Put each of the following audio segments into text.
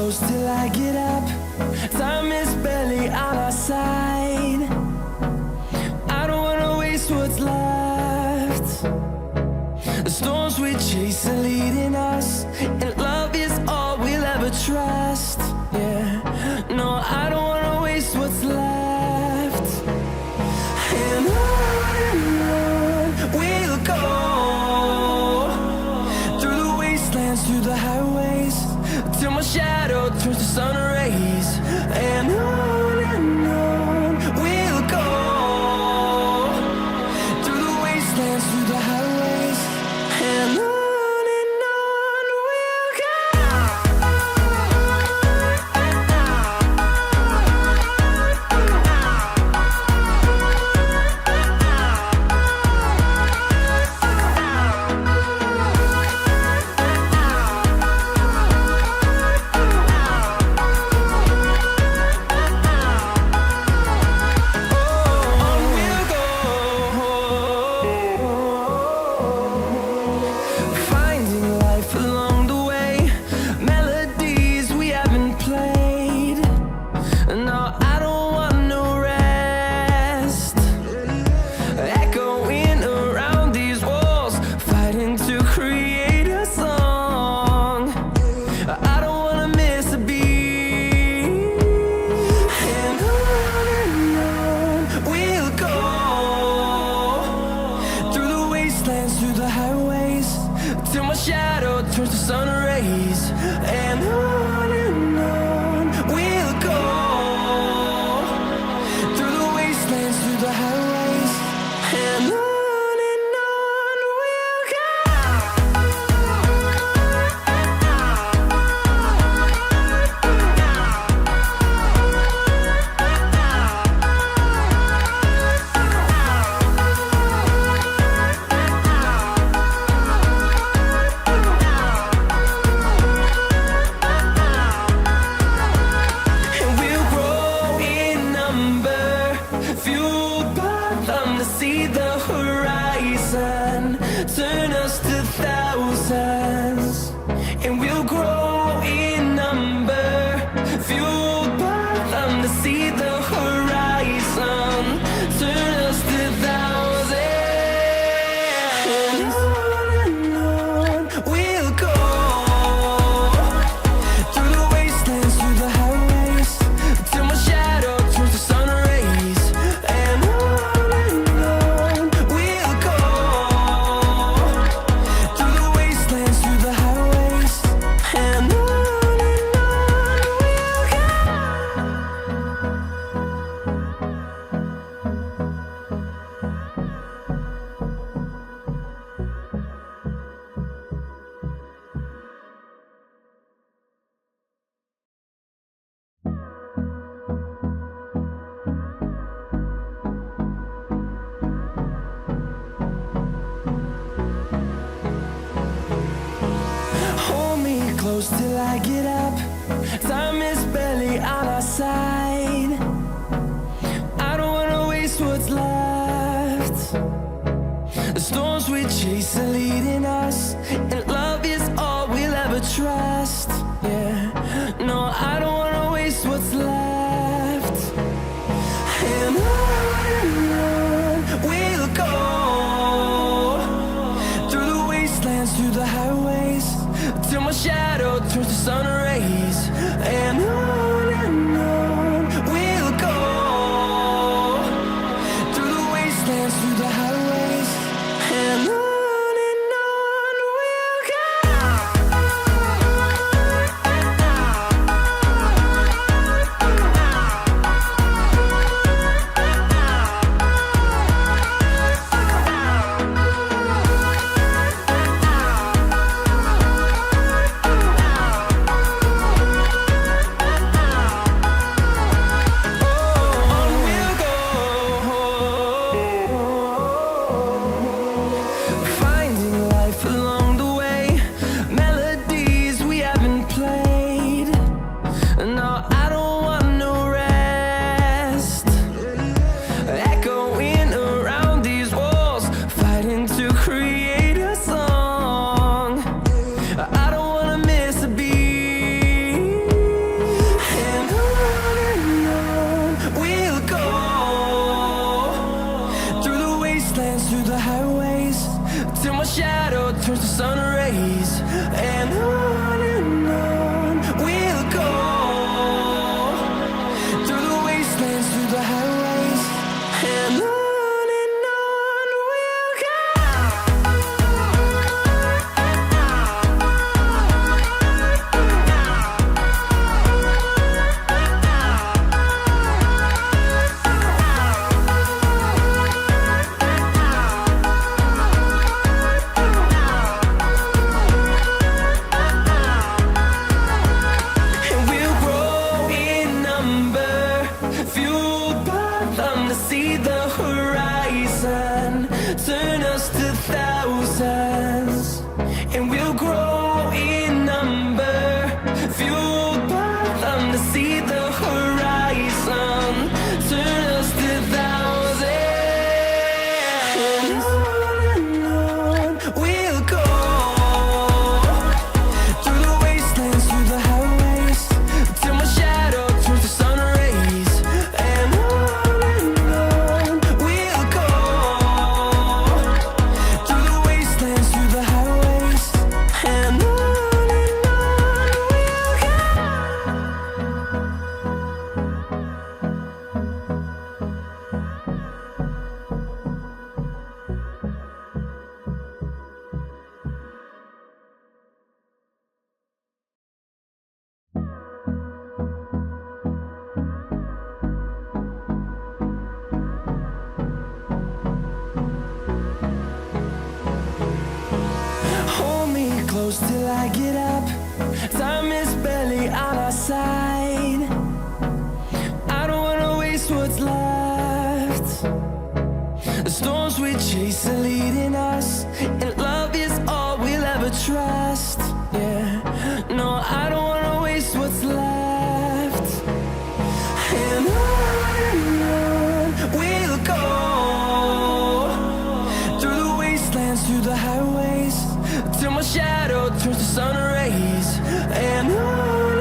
close till I get up. Time is barely on our side. I don't wanna waste what's left. The storms we chase are leading us, and love is all we'll ever trust. Yeah, no, I don't wanna waste what's left. And on we'll go, through the wastelands, through the highways, till my shadow turns to sun rays. And on we'll go, through the wastelands, through the highways, and on we'll go. Through the highways, till my shadow turns to sun rays. And on we'll go, through the wastelands, through the highways, and on we'll go. Fueled by them to see the horizon, turn us to thousands, and we'll grow in number. Fueled by them to see the horizon, turn us to thousands. And on we'll go, through the wastelands, through the highways, till my shadow turns to sun rays. And on we'll go, through the wastelands, through the highways, and on we'll go. Hold me close till I get up. Time is barely on our side. I don't wanna waste what's left. The storms we chase are leading us, and love is all we'll ever trust. Yeah, no, I don't wanna waste what's left. And on we'll go, through the wastelands, through the highways, till my shadow turns to sun rays. And on we'll go, through the wastelands, through the highways, and on we'll go. I don't wanna miss a beat. close till I get up. Time is barely on our side. I don't wanna waste what's left. The storms we chase are leading us, and love is all we'll ever trust. Yeah, no, I don't wanna waste what's left. And on we'll go, through the wastelands, through the highways, till my shadow turns to sun rays. And on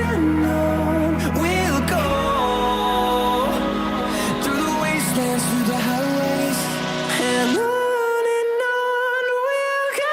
we'll go, through the wastelands, through the highways, and on we'll go.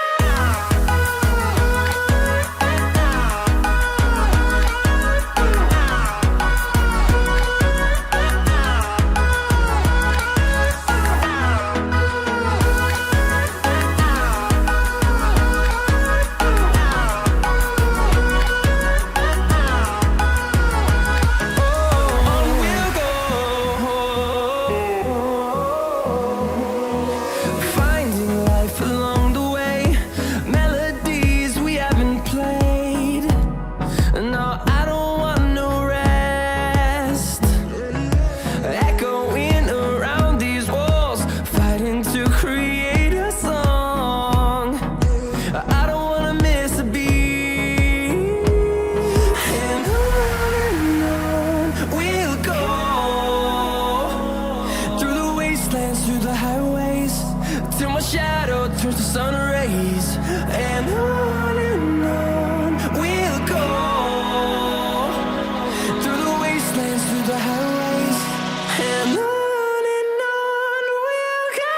Through the highways, till my shadow turns to sun rays. And on we'll go, through the wastelands, through the highways, and on we'll go.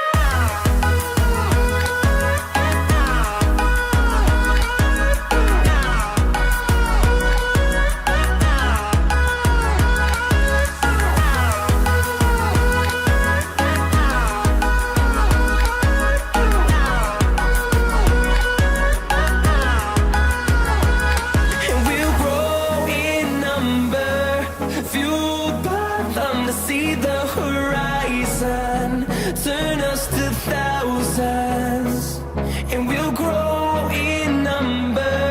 See the horizon, turn us to thousands, and we'll grow in number,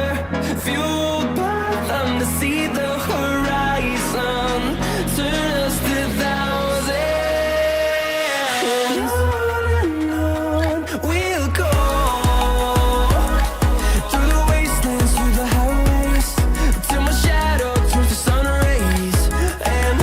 fueled by them to see the horizon, turn us to thousands, and on we'll go, through the wastelands, through the highways, till my shadow turns to sun rays. And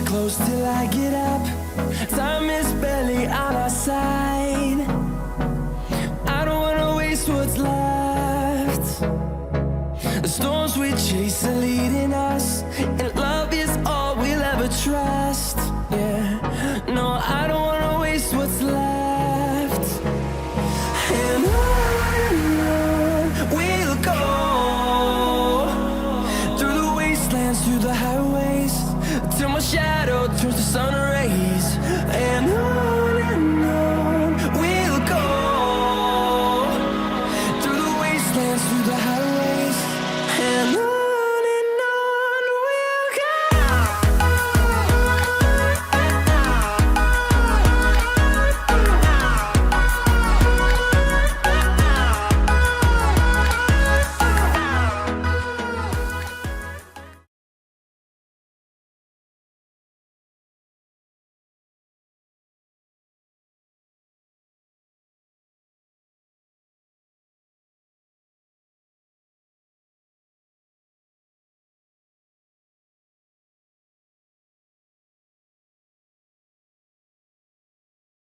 close till I get up. Time is barely on our side. I don't wanna waste what's left. The storms we chase are leading